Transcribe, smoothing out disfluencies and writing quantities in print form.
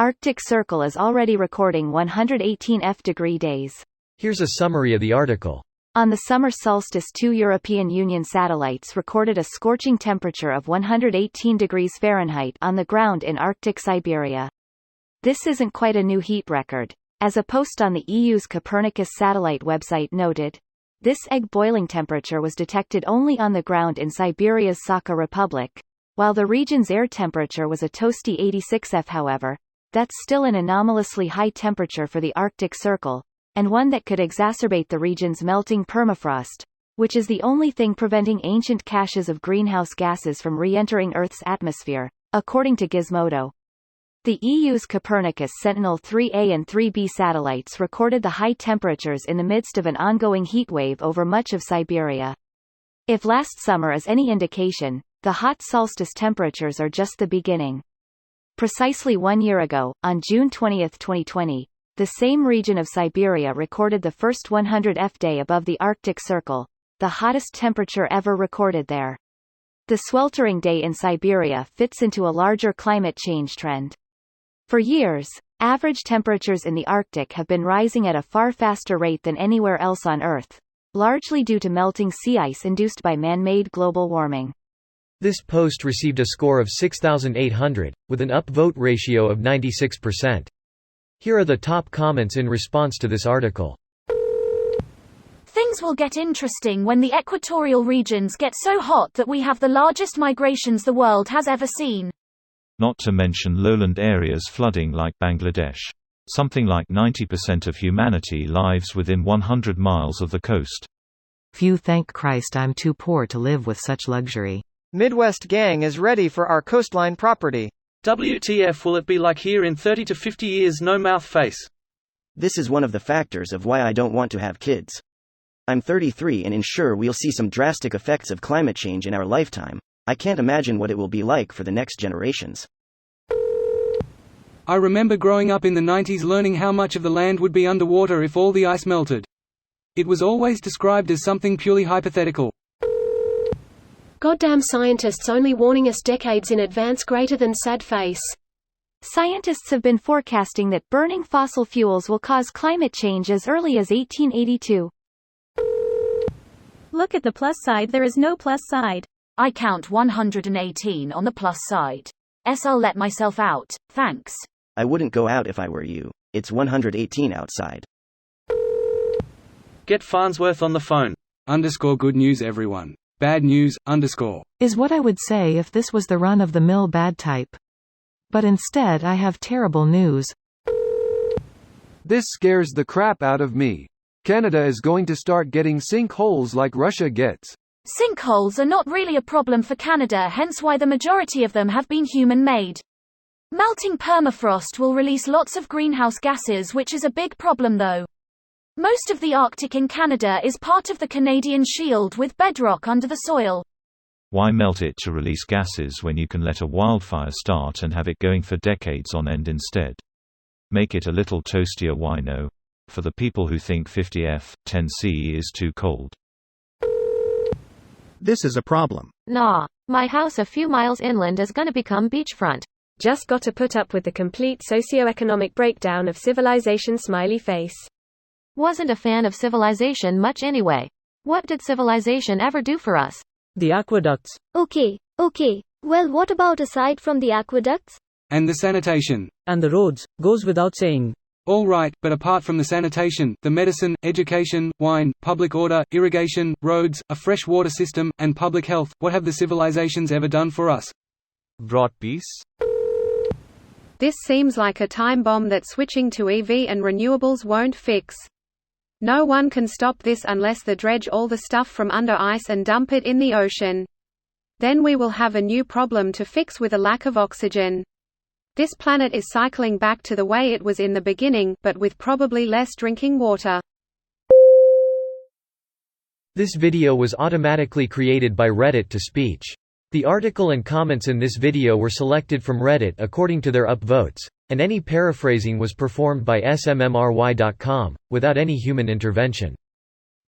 Arctic Circle is already recording 118 F-degree days. Here's a summary of the article. On the summer solstice, 2 European Union satellites recorded a scorching temperature of 118 degrees Fahrenheit on the ground in Arctic Siberia. This isn't quite a new heat record. As a post on the EU's Copernicus satellite website noted, this egg boiling temperature was detected only on the ground in Siberia's Sakha Republic, while the region's air temperature was a toasty 86 F. However, that's still an anomalously high temperature for the Arctic Circle, and one that could exacerbate the region's melting permafrost, which is the only thing preventing ancient caches of greenhouse gases from re-entering Earth's atmosphere, according to Gizmodo. The EU's Copernicus Sentinel-3A and 3B satellites recorded the high temperatures in the midst of an ongoing heatwave over much of Siberia. If last summer is any indication, the hot solstice temperatures are just the beginning. Precisely 1 year ago, on June 20, 2020, the same region of Siberia recorded the first 100 F-day above the Arctic Circle, the hottest temperature ever recorded there. The sweltering day in Siberia fits into a larger climate change trend. For years, average temperatures in the Arctic have been rising at a far faster rate than anywhere else on Earth, largely due to melting sea ice induced by man-made global warming. This post received a score of 6,800, with an upvote ratio of 96%. Here are the top comments in response to this article. Things will get interesting when the equatorial regions get so hot that we have the largest migrations the world has ever seen. Not to mention lowland areas flooding like Bangladesh. Something like 90% of humanity lives within 100 miles of the coast. Phew, thank Christ I'm too poor to live with such luxury. Midwest gang is ready for our coastline property. WTF will it be like here in 30 to 50 years? No mouth face. This is one of the factors of why I don't want to have kids. I'm 33 and ensure we'll see some drastic effects of climate change in our lifetime. I can't imagine what it will be like for the next generations. I remember growing up in the 90s learning how much of the land would be underwater if all the ice melted. It was always described as something purely hypothetical. Goddamn scientists only warning us decades in advance, greater than sad face. Scientists have been forecasting that burning fossil fuels will cause climate change as early as 1882. Look at the plus side, there is no plus side. I count 118 on the plus side. I'll let myself out, thanks. I wouldn't go out if I were you. It's 118 outside. Get Farnsworth on the phone. _good news everyone. Bad news, _ is what I would say if this was the run-of-the-mill bad type. But instead I have terrible news. This scares the crap out of me. Canada is going to start getting sinkholes like Russia gets. Sinkholes are not really a problem for Canada, hence why the majority of them have been human-made. Melting permafrost will release lots of greenhouse gases, which is a big problem though. Most of the Arctic in Canada is part of the Canadian Shield with bedrock under the soil. Why melt it to release gases when you can let a wildfire start and have it going for decades on end instead? Make it a little toastier, why no? For the people who think 50 F, 10 C is too cold. This is a problem. Nah, my house a few miles inland is gonna become beachfront. Just got to put up with the complete socio-economic breakdown of civilization, smiley face. Wasn't a fan of civilization much anyway. What did civilization ever do for us? The aqueducts. Okay. Well, what about aside from the aqueducts? And the sanitation. And the roads, goes without saying. All right, but apart from the sanitation, the medicine, education, wine, public order, irrigation, roads, a fresh water system, and public health, what have the civilizations ever done for us? Brought peace? This seems like a time bomb that switching to EV and renewables won't fix. No one can stop this unless they dredge all the stuff from under ice and dump it in the ocean. Then we will have a new problem to fix with a lack of oxygen. This planet is cycling back to the way it was in the beginning, but with probably less drinking water. This video was automatically created by Reddit to speech. The article and comments in this video were selected from Reddit according to their upvotes, and any paraphrasing was performed by smmry.com, without any human intervention.